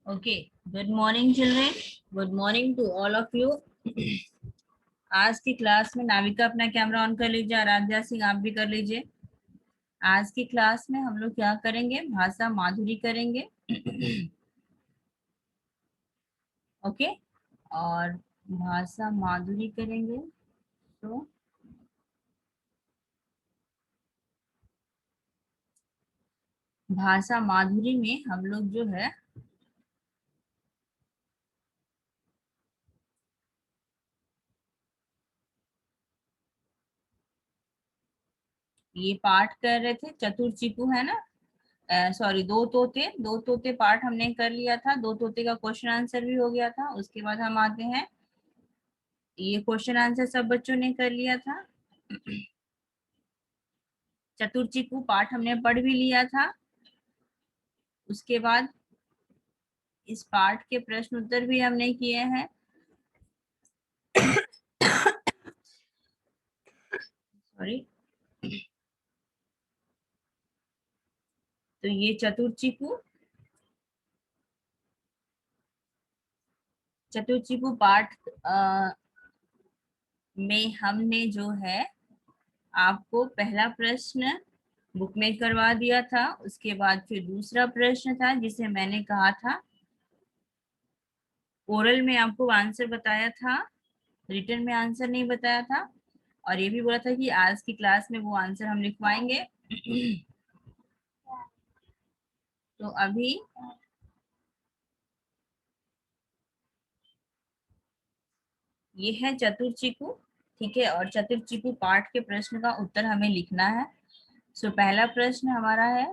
Okay, good morning children, good morning to all of you. आज की class में नाविका अपना कैमरा ऑन कर लीजिए, आराध्या सिंह आप भी कर लीजिए। आज की क्लास में हम लोग क्या करेंगे, भाषा माधुरी करेंगे। ओके, और भाषा माधुरी करेंगे तो भाषा माधुरी में हम लोग जो है ये पाठ कर रहे थे, चतुर चिकू है ना, सॉरी दो तोते पाठ हमने कर लिया था, दो तोते का क्वेश्चन आंसर भी हो गया था। उसके बाद हम आते हैं, ये क्वेश्चन आंसर सब बच्चों ने कर लिया था। चतुर चिकू पाठ हमने पढ़ भी लिया था। उसके बाद इस पाठ के प्रश्न उत्तर भी हमने किए हैं। सॉरी, तो ये चतुर चिकू पाठ में हमने जो है आपको पहला प्रश्न बुक में करवा दिया था। उसके बाद फिर दूसरा प्रश्न था जिसे मैंने कहा था ओरल में आपको आंसर बताया था, रिटर्न में आंसर नहीं बताया था। और ये भी बोला था कि आज की क्लास में वो आंसर हम लिखवाएंगे। तो अभी ये है चतुर चिकू, ठीक है। और चतुर चिकू पाठ के प्रश्न का उत्तर हमें लिखना है। सो पहला प्रश्न हमारा है,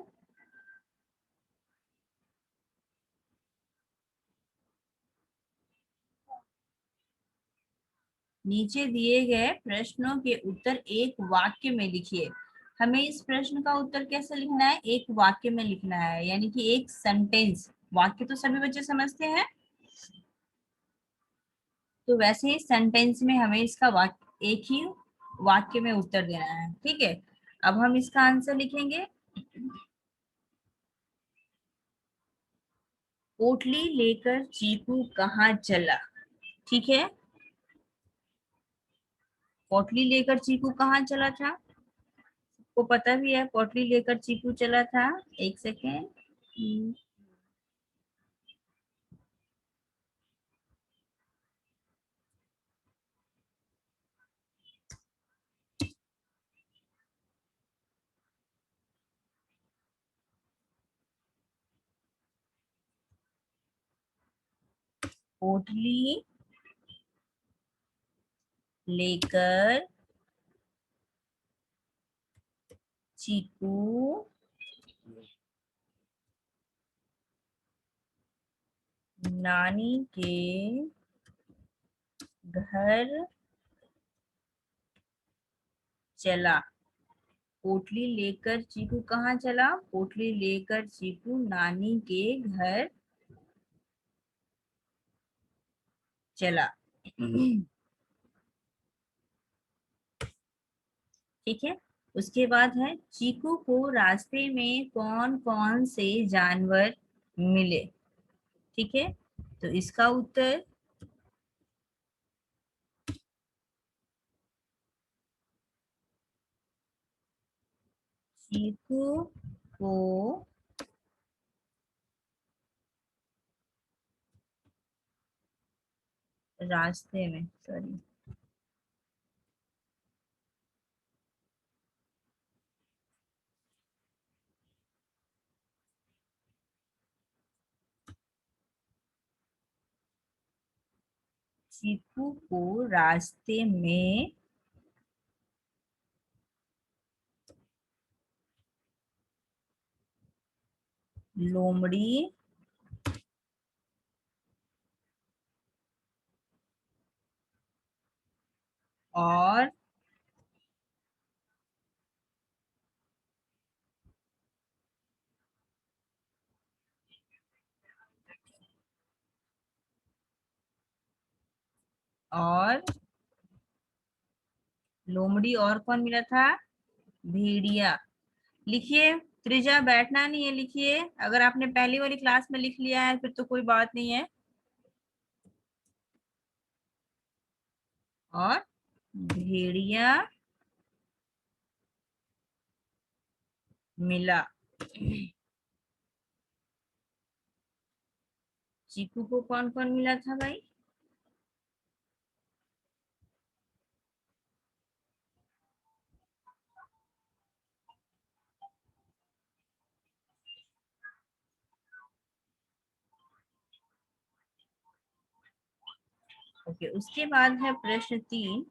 नीचे दिए गए प्रश्नों के उत्तर एक वाक्य में लिखिए। हमें इस प्रश्न का उत्तर कैसे लिखना है, एक वाक्य में लिखना है, यानी कि एक सेंटेंस। वाक्य तो सभी बच्चे समझते हैं, तो वैसे ही सेंटेंस में हमें इसका वाक्य, एक ही वाक्य में उत्तर देना है, ठीक है। अब हम इसका आंसर लिखेंगे, पोटली लेकर चीकू कहाँ चला, ठीक है। पोटली लेकर चीकू कहाँ चला था, को पता भी है पोटली लेकर चीकू चला था। एक सेकेंड, पोटली लेकर चीकू नानी के घर चला। पोटली लेकर चीकू कहाँ चला, पोटली लेकर चीकू नानी के घर चला। ठीक है। उसके बाद है, चीकू को रास्ते में कौन कौन से जानवर मिले, ठीक है। तो इसका उत्तर, चीकू को रास्ते में, सॉरी, चीकू को रास्ते में लोमड़ी और और लोमड़ी और कौन मिला था, भेड़िया। लिखिए, त्रिजा बैठना नहीं है, लिखिए। अगर आपने पहली वाली क्लास में लिख लिया है फिर तो कोई बात नहीं है। और भेड़िया मिला। चीकू को कौन कौन मिला था भाई? ओके, उसके बाद है प्रश्न 3।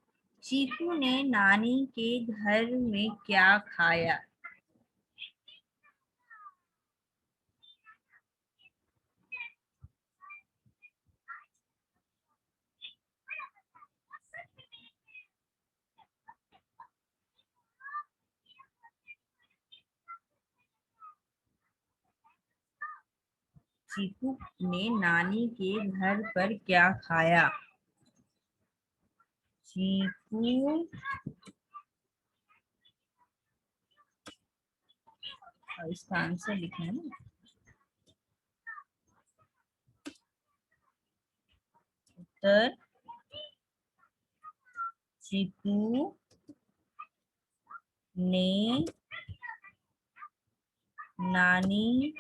चीकू ने नानी के घर में क्या खाया? चीकू ने नानी के घर पर क्या खाया? चीकू, और इसका आंसर लिखना है ना। उत्तर, चीकू ने नानी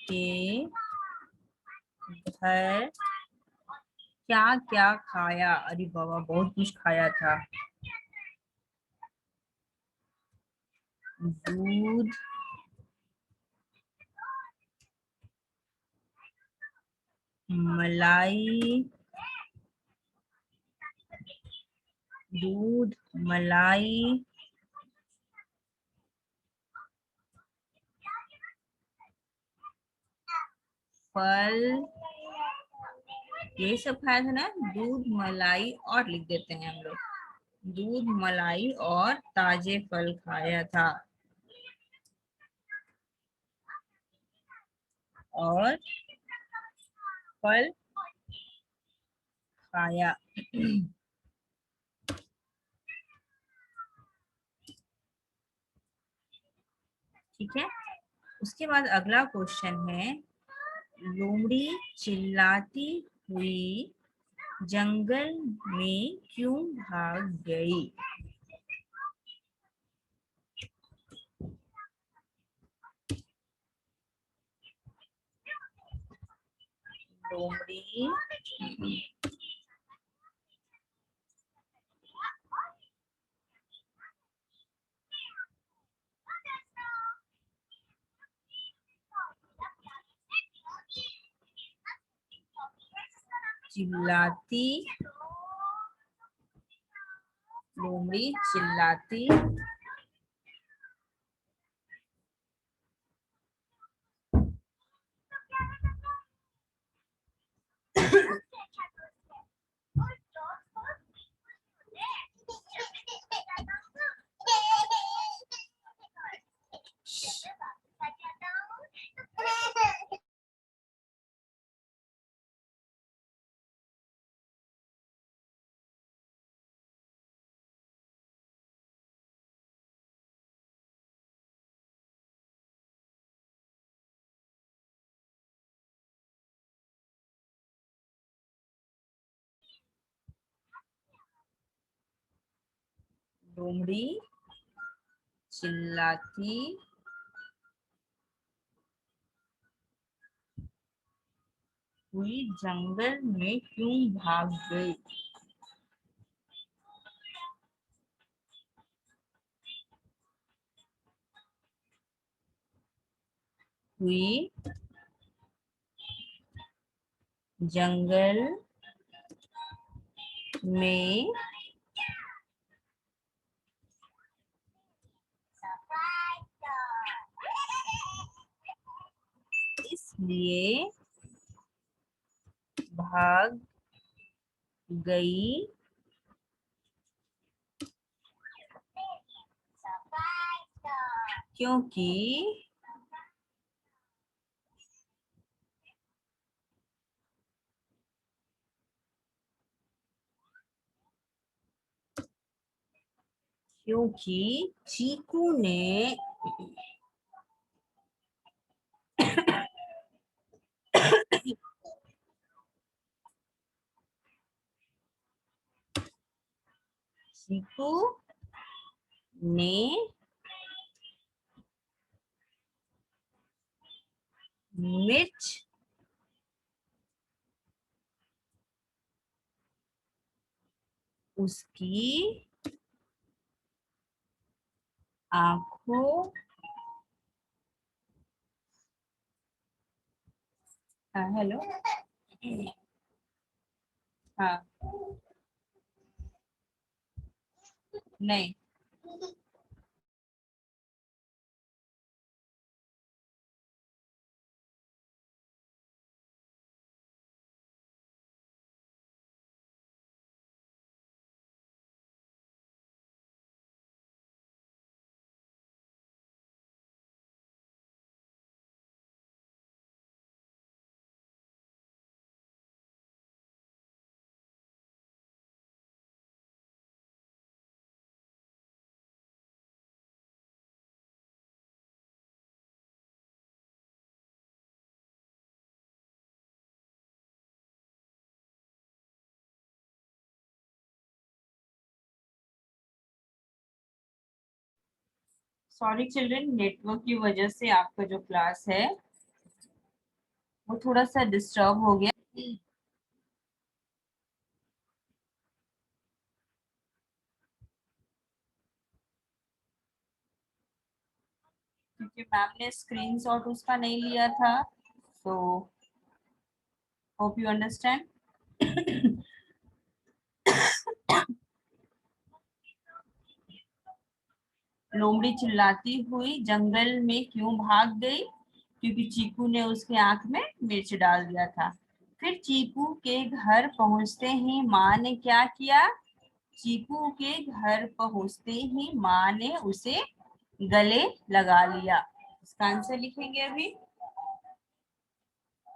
के घर क्या क्या खाया? अरे बाबा, बहुत कुछ खाया था। दूध, मलाई, दूध, मलाई, फल, ये सब खाया था ना। दूध, मलाई और लिख देते हैं हम लोग। दूध, मलाई और ताजे फल खाया था। और फल खाया। ठीक है। उसके बाद अगला क्वेश्चन है, लोमड़ी चिल्लाती हुई जंगल में क्यों भाग गई? लोमड़ी चिल्लाती, लोमड़ी चिल्लाती लोमड़ी चिल्लाती हुई जंगल में क्यों भाग गई? हुई जंगल में इसलिए भाग गई क्योंकि क्योंकि चीकू ने चीकू ने मिर्च उसकी आंखों, हाँ हेलो, हाँ नहीं, सॉरी चिल्ड्रन, नेटवर्क की वजह से आपका जो क्लास है वो थोड़ा सा डिस्टर्ब हो गया, क्योंकि मैम ने स्क्रीनशॉट उसका नहीं लिया था, तो होप यू अंडरस्टैंड। लोमड़ी चिल्लाती हुई जंगल में क्यों भाग गई? क्योंकि चीकू ने उसके आंख में मिर्च डाल दिया था। फिर चीकू के घर पहुंचते ही माँ ने क्या किया? चीकू के घर पहुंचते ही माँ ने उसे गले लगा लिया। इसका आंसर लिखेंगे अभी।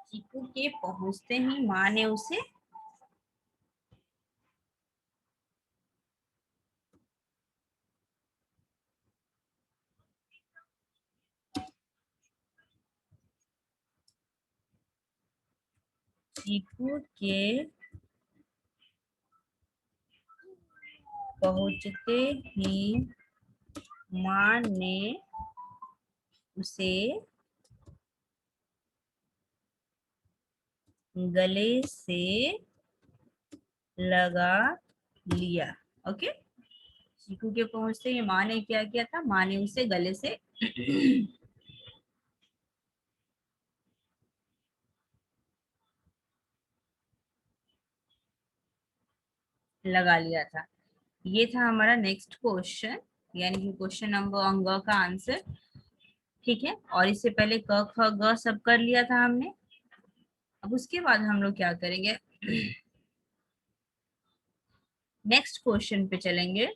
चीकू के पहुंचते ही माँ ने उसे, चीकू के पहुंचते ही माँ ने उसे गले से लगा लिया। ओके, चीकू के पहुंचते ही माँ ने क्या किया था? माँ ने उसे गले से लगा लिया था। ये था हमारा नेक्स्ट क्वेश्चन, यानी कि क्वेश्चन नंबर अंग का आंसर। ठीक है, और इससे पहले क ख ग सब कर लिया था हमने। अब उसके बाद हम लोग क्या करेंगे? नेक्स्ट क्वेश्चन पे चलेंगे।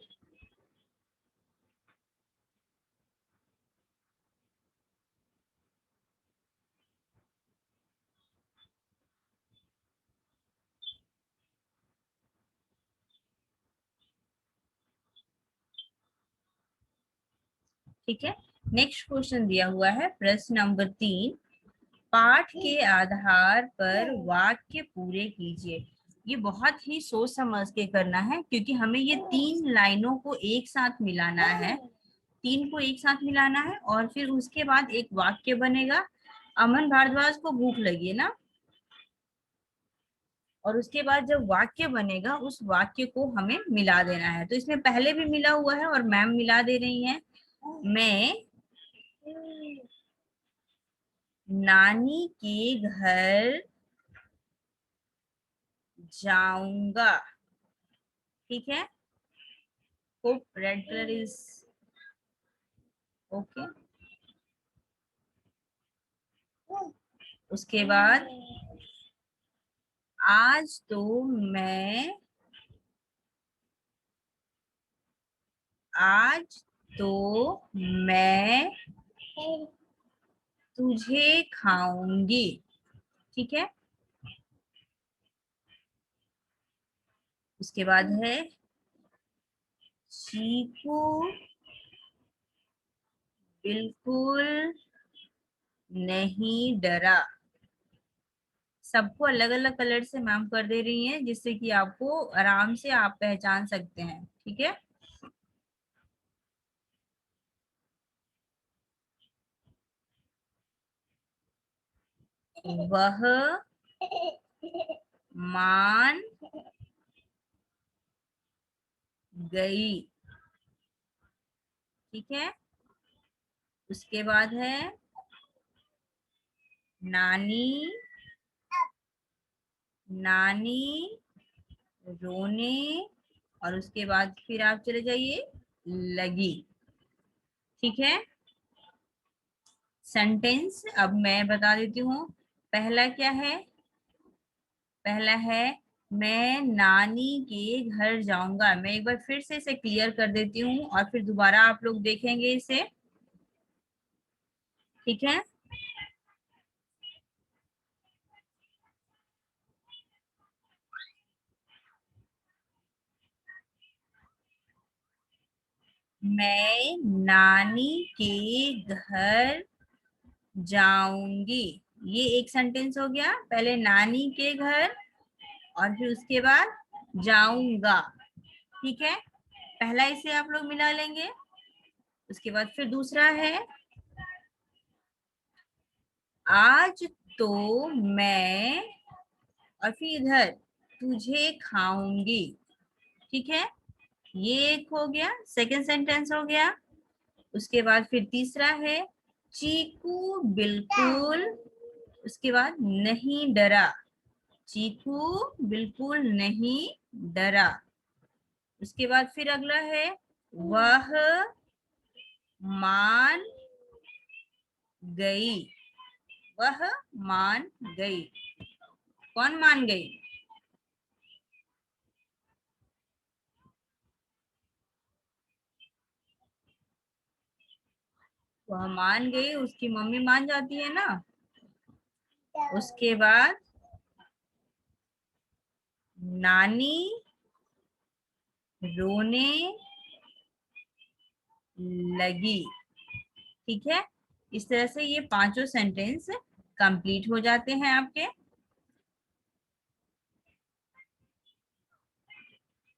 ठीक है, नेक्स्ट क्वेश्चन दिया हुआ है प्रश्न नंबर 3, पाठ के आधार पर वाक्य पूरे कीजिए। ये बहुत ही सोच समझ के करना है, क्योंकि हमें ये 3 लाइनों को एक साथ मिलाना है, 3 को एक साथ मिलाना है, और फिर उसके बाद एक वाक्य बनेगा। अमन भारद्वाज को भूख लगी है ना, और उसके बाद जब वाक्य बनेगा उस वाक्य को हमें मिला देना है। तो इसमें पहले भी मिला हुआ है और मैम मिला दे रही हैं। मैं नानी के घर जाऊंगा। ठीक है, hope red colour is okay. उसके बाद आज तो मैं आज तो मैं तुझे खाऊंगी। ठीक है, उसके बाद है चीकू बिल्कुल नहीं डरा। सबको अलग अलग कलर से मैम कर दे रही हैं, जिससे कि आपको आराम से आप पहचान सकते हैं। ठीक है, वह मान गई। ठीक है, उसके बाद है नानी, नानी रोने, और उसके बाद फिर आप चले जाइए लगी। ठीक है, सेंटेंस अब मैं बता देती हूँ। पहला क्या है? पहला है मैं नानी के घर जाऊंगा। मैं एक बार फिर से इसे क्लियर कर देती हूँ और फिर दोबारा आप लोग देखेंगे इसे। ठीक है, मैं नानी के घर जाऊंगी। ये एक सेंटेंस हो गया। पहले नानी के घर और फिर उसके बाद जाऊंगा। ठीक है, पहला इसे आप लोग मिला लेंगे। उसके बाद फिर दूसरा है आज तो मैं, और फिर इधर तुझे खाऊंगी। ठीक है, ये एक हो गया, सेकंड सेंटेंस हो गया। उसके बाद फिर तीसरा है चीकू बिल्कुल, उसके बाद नहीं डरा। चीकू बिल्कुल नहीं डरा। उसके बाद फिर अगला है वह मान गई। वह मान गई। कौन मान गई? वह मान गई, उसकी मम्मी मान जाती है ना। उसके बाद नानी रोने लगी। ठीक है, इस तरह से ये पांचों सेंटेंस कंप्लीट हो जाते हैं आपके।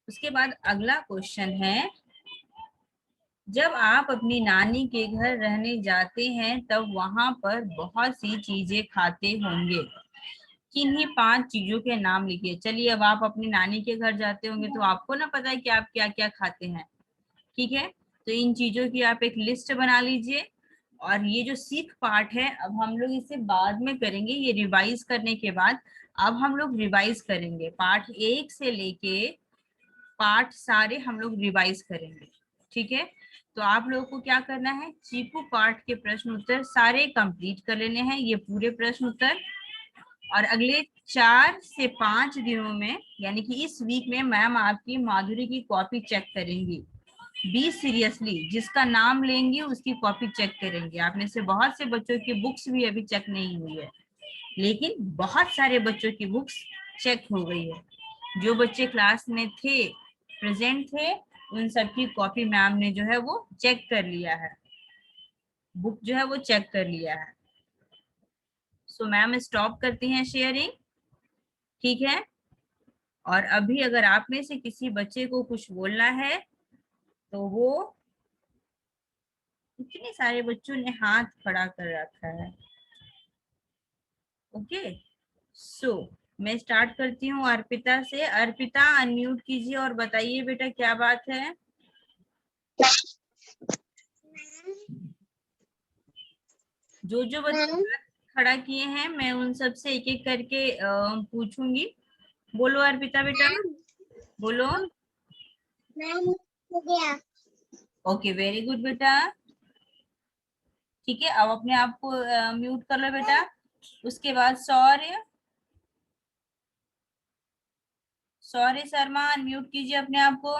उसके बाद अगला क्वेश्चन है जब आप अपनी नानी के घर रहने जाते हैं तब वहां पर बहुत सी चीजें खाते होंगे। किन्हीं 5 चीजों के नाम लिखिए। चलिए, अब आप अपनी नानी के घर जाते होंगे तो आपको ना पता है कि आप क्या क्या खाते हैं। ठीक है, तो इन चीजों की आप एक लिस्ट बना लीजिए। और ये जो सीख पार्ट है अब हम लोग इसे बाद में करेंगे, ये रिवाइज करने के बाद। अब हम लोग रिवाइज करेंगे पार्ट 1 से लेके पार्ट सारे हम लोग रिवाइज करेंगे। ठीक है, तो आप लोगों को क्या करना है, चीकू पार्ट के प्रश्न उत्तर सारे कंप्लीट कर लेने हैं, ये पूरे प्रश्न उत्तर। और अगले 4 से 5 दिनों में, यानी कि इस वीक में, मैम आपकी माधुरी की कॉपी चेक करेंगी। बी सीरियसली, जिसका नाम लेंगी उसकी कॉपी चेक करेंगे। आपने से बहुत से बच्चों की बुक्स भी अभी चेक नहीं हुई है, लेकिन बहुत सारे बच्चों की बुक्स चेक हो गई है। जो बच्चे क्लास में थे, प्रेजेंट थे, उन सबकी कॉपी मैम ने जो है वो चेक कर लिया है, बुक जो है वो चेक कर लिया है। सो मैम स्टॉप करती हैं शेयरिंग। ठीक है, और अभी अगर आप में से किसी बच्चे को कुछ बोलना है तो वो, इतने सारे बच्चों ने हाथ खड़ा कर रखा है। ओके, सो मैं स्टार्ट करती हूँ अर्पिता से। अर्पिता अनम्यूट कीजिए और बताइए बेटा क्या बात है। जो जो बच्चे हाथ खड़ा किए हैं मैं उन सब से एक एक करके पूछूंगी। बोलो अर्पिता बेटा, बोलो। हो गया। ओके, वेरी गुड बेटा। ठीक है, अब अपने आप को म्यूट कर लो बेटा। उसके बाद सौर्य, सौर्य शर्मा अनम्यूट कीजिए अपने आप को।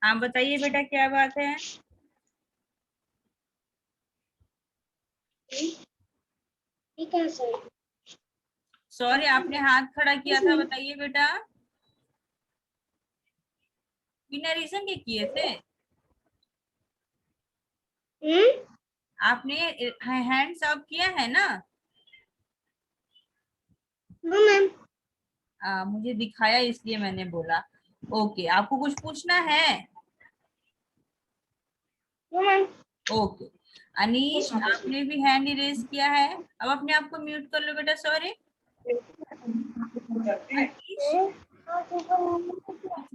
हाँ बताइए बेटा क्या बात है। ठीक है सर। सौर्य आपने हाथ खड़ा किया था, बताइए बेटा। बिना रीजन के किए थे आपने? हैंड्स अप किया है ना? मैम। मुझे दिखाया इसलिए मैंने बोला। ओके, आपको कुछ पूछना है? मैम। ओके, अनीश आपने भी हैंड रेज किया है, अब अपने आप को म्यूट कर लो बेटा। सॉरी अनीश,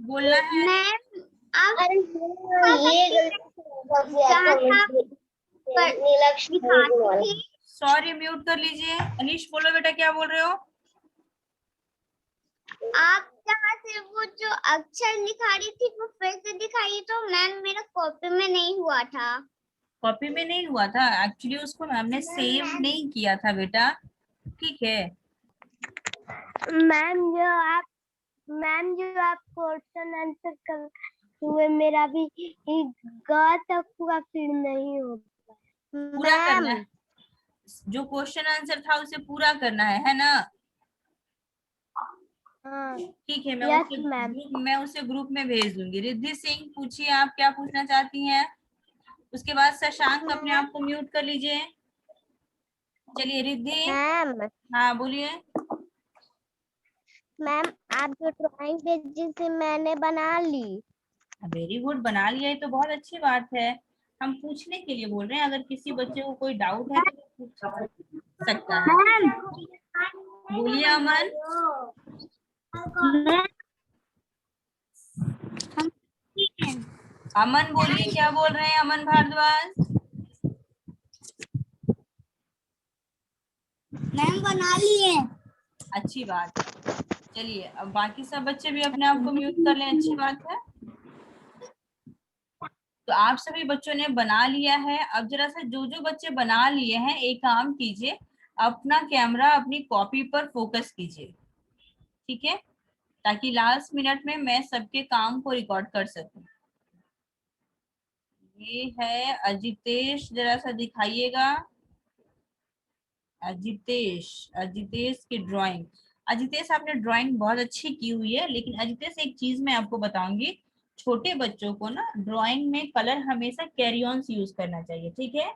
बोलना है। मैम आप ये गलती सॉरी म्यूट कर लीजिए। अनीश बोलो बेटा, क्या बोल रहे हो? आप जहाँ से वो जो अक्षर लिखा रही थी वो फिर से दिखाई, तो मैम मेरा कॉपी में नहीं हुआ था। कॉपी में नहीं हुआ था, एक्चुअली उसको मैम ने सेव नहीं किया था बेटा, ठीक है। मैम जो आप क्वेश्चन आंसर कर हुए मेरा भी ग तक पूरा फिर नहीं हो पूरा करना है, जो क्वेश्चन आंसर था उसे पूरा करना है ना? ठीक है, मैं उसे ग्रुप में भेज दूंगी। रिद्धि सिंह पूछिए, आप क्या पूछना चाहती हैं? उसके बाद शशांक अपने आप को म्यूट कर लीजिए। चलिए रिद्धि। मैम हाँ बोलिए। मैम आप जो ड्राइंग भेजी थी मैंने बना ली। वेरी गुड, बना लिया, ये तो बहुत अच्छी बात है। हम पूछने के लिए बोल रहे हैं, अगर किसी बच्चे को कोई डाउट है तो पूछ सकता है। बोलिए अमन। अमन बोलिए, क्या बोल रहे हैं अमन भारद्वाज? मैम बना लिए। अच्छी बात है। चलिए अब बाकी सब बच्चे भी अपने आप को म्यूट कर लें, अच्छी बात है। तो आप सभी बच्चों ने बना लिया है। अब जरा सा जो जो बच्चे बना लिए हैं, एक काम कीजिए, अपना कैमरा अपनी कॉपी पर फोकस कीजिए, ठीक है, ताकि लास्ट मिनट में मैं सबके काम को रिकॉर्ड कर सकूं। ये है अजितेश, जरा सा दिखाइएगा। अजितेश, अजितेश की ड्राइंग। अजितेश आपने ड्राइंग बहुत अच्छी की हुई है, लेकिन अजितेश एक चीज मैं आपको बताऊंगी, छोटे बच्चों को ना ड्राइंग में कलर हमेशा कैरियॉन्स यूज करना चाहिए, ठीक है।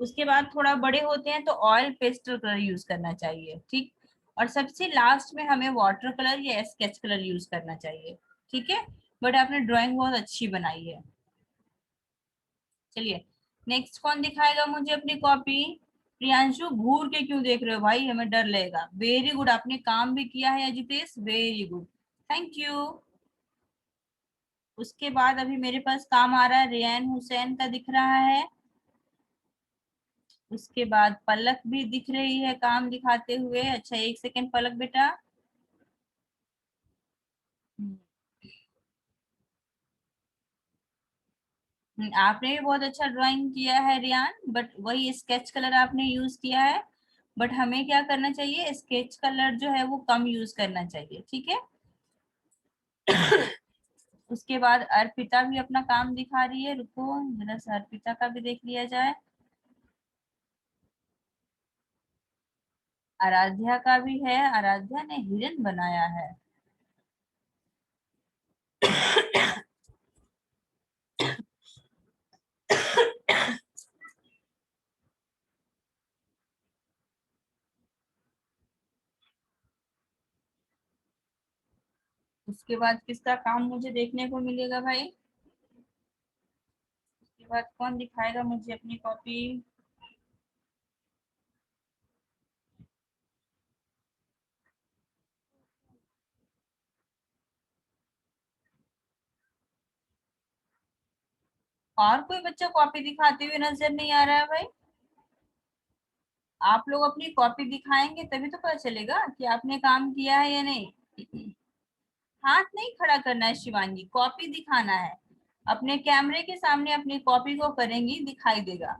उसके बाद थोड़ा बड़े होते हैं तो ऑयल पेस्टल कलर यूज करना चाहिए, ठीक। और सबसे लास्ट में हमें वाटर कलर या स्केच कलर यूज करना चाहिए, ठीक है। बट आपने ड्राइंग बहुत अच्छी बनाई है। चलिए नेक्स्ट कौन दिखाएगा मुझे अपनी कॉपी? प्रियांशु, घूर के क्यों देख रहे हो भाई, हमें डर लगेगा। वेरी गुड, आपने काम भी किया है Ajitesh, very good, thank you. उसके बाद अभी मेरे पास काम आ रहा है, रेयान हुसैन का दिख रहा है। उसके बाद पलक भी दिख रही है काम दिखाते हुए। अच्छा एक सेकेंड पलक बेटा। आपने भी बहुत अच्छा ड्राइंग किया है रियान, बट वही स्केच कलर आपने यूज किया है। बट हमें क्या करना चाहिए, स्केच कलर जो है वो कम यूज करना चाहिए, ठीक है। उसके बाद अर्पिता भी अपना काम दिखा रही है, रुको जरा सा अर्पिता का भी देख लिया जाए। आराध्या का भी है, आराध्या ने हिरन बनाया है। उसके बाद किसका काम मुझे देखने को मिलेगा भाई? उसके बाद कौन दिखाएगा मुझे अपनी कॉपी? और कोई बच्चा कॉपी दिखाते हुए नजर नहीं आ रहा है भाई? आप लोग अपनी कॉपी दिखाएंगे तभी तो पता चलेगा कि आपने काम किया है या नहीं। हाथ नहीं खड़ा करना है शिवांगी, कॉपी दिखाना है। अपने कैमरे के सामने अपनी कॉपी को करेंगी, दिखाई देगा।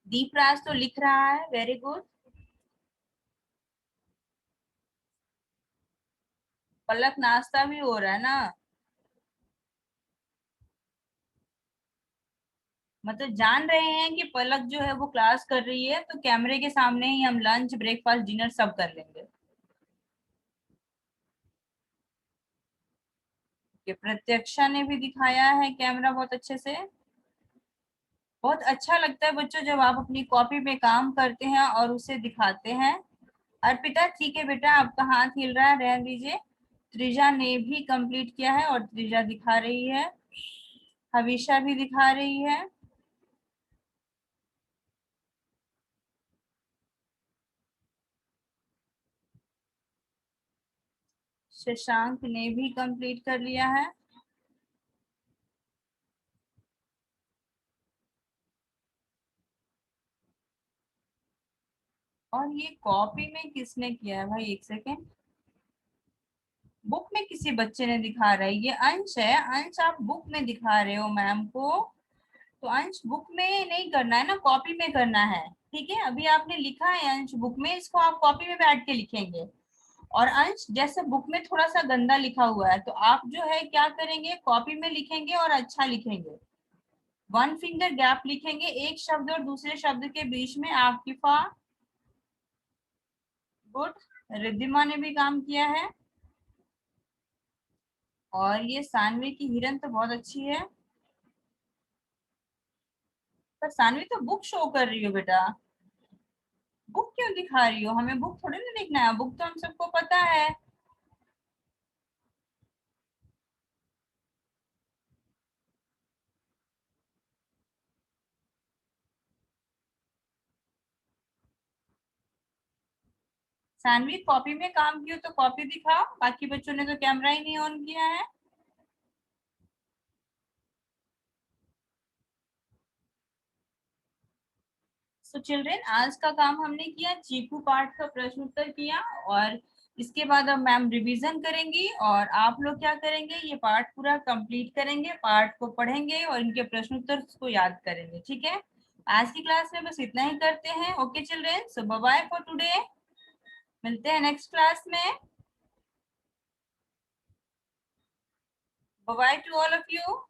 दीपराज तो लिख रहा है, वेरी गुड। पलक नाश्ता भी हो रहा है ना, मतलब जान रहे हैं कि पलक जो है वो क्लास कर रही है, तो कैमरे के सामने ही हम लंच ब्रेकफास्ट डिनर सब कर लेंगे। कि प्रत्यक्षा ने भी दिखाया है कैमरा बहुत अच्छे से। बहुत अच्छा लगता है बच्चों जब आप अपनी कॉपी पे काम करते हैं और उसे दिखाते हैं। अर्पिता ठीक है बेटा, आपका हाथ हिल रहा है, रहने दीजिए। त्रिजा ने भी कंप्लीट किया है और त्रिजा दिखा रही है। हविशा भी दिखा रही है। शशांक ने भी कंप्लीट कर लिया है। और ये कॉपी में किसने किया है भाई, एक सेकेंड। बुक में किसी बच्चे ने दिखा रहा है, ये अंश है। अंश आप बुक में दिखा रहे हो मैम को, तो अंश बुक में नहीं करना है ना, कॉपी में करना है। ठीक है, अभी आपने लिखा है अंश बुक में, इसको आप कॉपी में बैठ के लिखेंगे। और अंश जैसे बुक में थोड़ा सा गंदा लिखा हुआ है, तो आप जो है क्या करेंगे, कॉपी में लिखेंगे और अच्छा लिखेंगे। वन फिंगर गैप लिखेंगे, एक शब्द और दूसरे शब्द के बीच में। आकिफा, गुड। रिद्धिमा ने भी काम किया है। और ये सानवी की हिरन तो बहुत अच्छी है। पर सानवी तो बुक शो कर रही हो बेटा, बुक क्यों दिखा रही हो, हमें बुक थोड़ी ना लिखना है, बुक तो हम सबको पता है। सानवी कॉपी में काम की हो तो कॉपी दिखाओ, बाकी बच्चों ने तो कैमरा ही नहीं ऑन किया है। सो चिल्ड्रेन, आज का काम हमने किया, चीकू पार्ट का प्रश्न उत्तर किया। और इसके बाद अब मैम रिवीजन करेंगी और आप लोग क्या करेंगे, ये पार्ट पूरा कंप्लीट करेंगे, पार्ट को पढ़ेंगे और इनके प्रश्न उत्तर को याद करेंगे। ठीक है, आज की क्लास में बस इतना ही करते हैं। Okay children, so bye bye for today, मिलते हैं नेक्स्ट क्लास में। Bye bye to all of you.